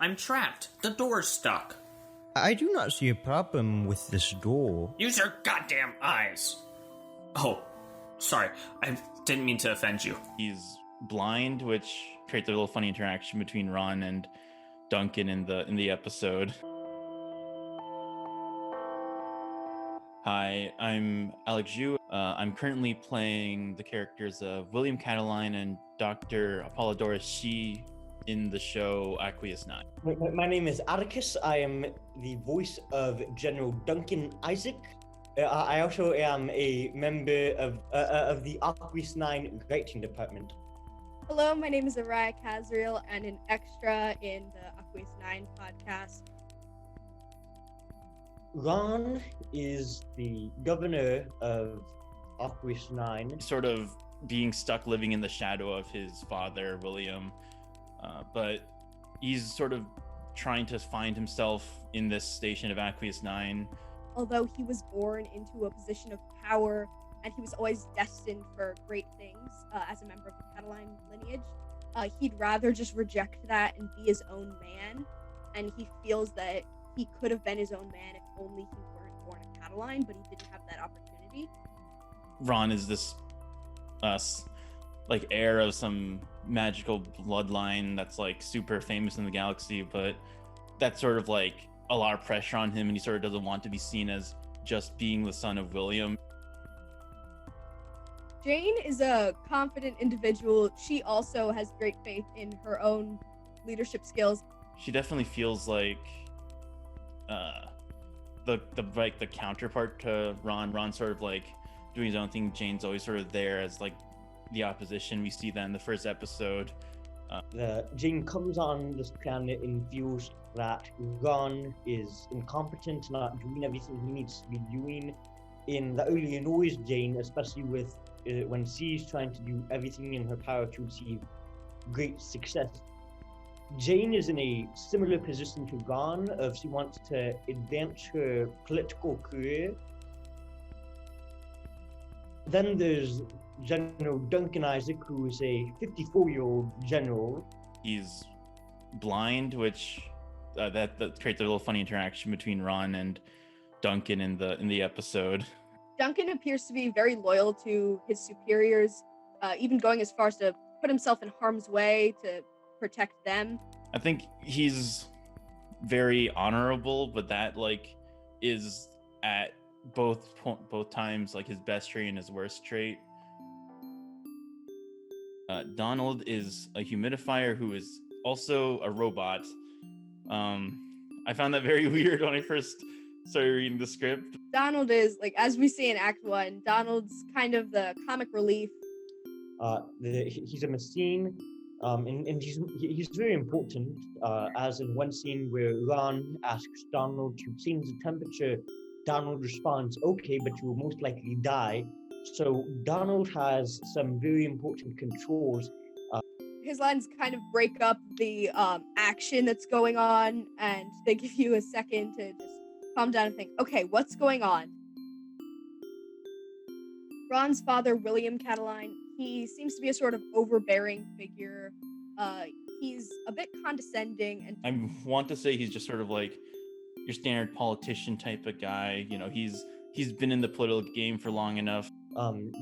I'm trapped. The door's stuck. I do not see a problem with this door. Use your goddamn eyes. Oh, sorry. I didn't mean to offend you. He's blind, which creates a little funny interaction between Ron and Duncan in the episode. Hi, I'm Alex Zhu. I'm currently playing the characters of William Cataline and Dr. Apollodorus Shi in the show Aquius-9. My name is Atticus. I am the voice of General Duncan Isaac. I also am a member of the Aquius-9 writing department. Hello, my name is Araya Kazriel, and an extra in the Aquius-9 podcast. Ron is the governor of Aquius-9. Sort of being stuck living in the shadow of his father, William. But he's sort of trying to find himself in this station of Aquius-9. Although he was born into a position of power and he was always destined for great things as a member of the Cataline lineage, he'd rather just reject that and be his own man. And he feels that he could have been his own man if only he weren't born a Cataline, but he didn't have that opportunity. Ron is this like heir of some magical bloodline that's like super famous in the galaxy, but that's sort of like a lot of pressure on him, and he sort of doesn't want to be seen as just being the son of William. Jane is a confident individual. She also has great faith in her own leadership skills. She definitely feels like the counterpart to Ron. Ron's sort of like doing his own thing. Jane's always sort of there as like the opposition. We see that in the first episode. Jane comes on this planet and feels that Ron is incompetent, not doing everything he needs to be doing. In the early annoys Jane, especially with when she's trying to do everything in her power to achieve great success. Jane is in a similar position to Ron, of she wants to advance her political career. Then there's General Duncan Isaac, who is a 54-year-old general. He's blind, which that creates a little funny interaction between Ron and Duncan in the episode. Duncan appears to be very loyal to his superiors, even going as far as to put himself in harm's way to protect them. I think he's very honorable, but that like is at both times like his best trait and his worst trait. Donald is a humidifier who is also a robot. I found that very weird when I first started reading the script. Donald is, like, as we see in Act 1, Donald's kind of the comic relief. He's a machine, and he's very important, as in one scene where Ron asks Donald to change the temperature. Donald responds, okay, but you will most likely die. So Donald has some very important controls. His lines kind of break up the action that's going on, and they give you a second to just calm down and think, okay, what's going on? Ron's father, William Cataline, he seems to be a sort of overbearing figure. He's a bit condescending, and I want to say he's just sort of like your standard politician type of guy. You know, he's been in the political game for long enough.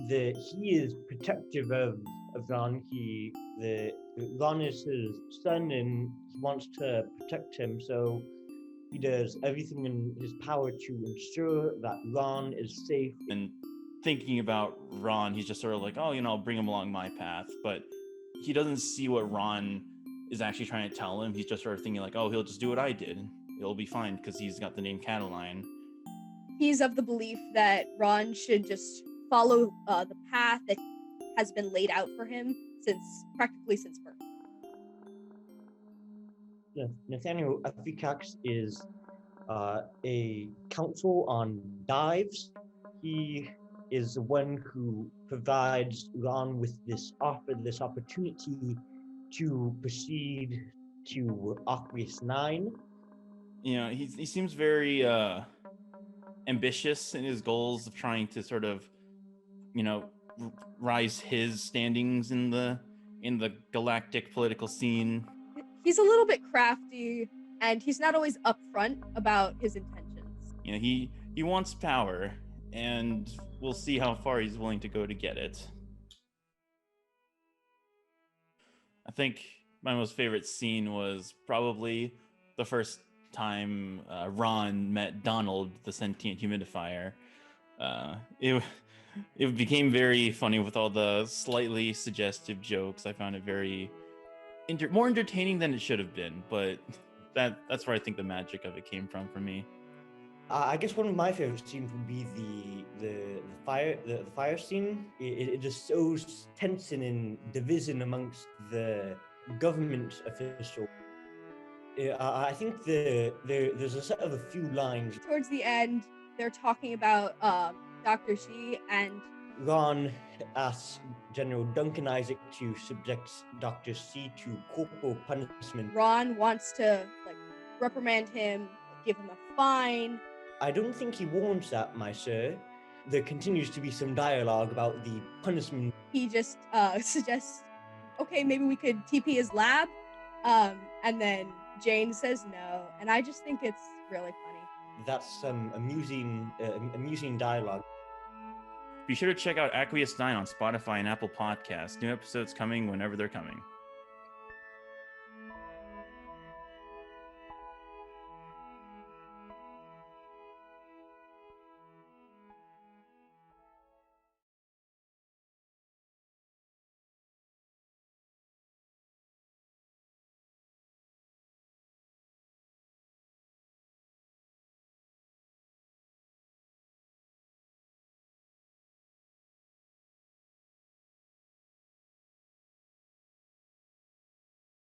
He is protective of Ron. Ron is his son, and he wants to protect him. So he does everything in his power to ensure that Ron is safe. And thinking about Ron, he's just sort of like, oh, I'll bring him along my path. But he doesn't see what Ron is actually trying to tell him. He's just sort of thinking like, oh, he'll just do what I did. It'll be fine because he's got the name Cataline. He's of the belief that Ron should just follow the path that has been laid out for him practically since birth. Nathaniel Cox is a counsel on dives. He is the one who provides Ron with this opportunity to proceed to Aquius-9. He seems very ambitious in his goals of trying to sort of, rise his standings in the galactic political scene. he's a little bit crafty, and he's not always upfront about his intentions. You know, he wants power, and we'll see how far he's willing to go to get it. I think my most favorite scene was probably the first time Ron met Donald, the sentient humidifier. It became very funny with all the slightly suggestive jokes. I found it very more entertaining than it should have been, but that's where I think the magic of it came from for me. I guess one of my favorite scenes would be the fire scene. It is so tension and division amongst the government officials. I think there's a set of a few lines. Towards the end, they're talking about Dr. Shi, and Ron asks General Duncan Isaac to subject Dr. Shi to corporal punishment. Ron wants to reprimand him, give him a fine. I don't think he warrants that, my sir. There continues to be some dialogue about the punishment. He just suggests, okay, maybe we could TP his lab, and then Jane says no, and I just think it's really funny. That's some amusing dialogue. Be sure to check out Aquius-9 on Spotify and Apple Podcasts. New episodes coming whenever they're coming.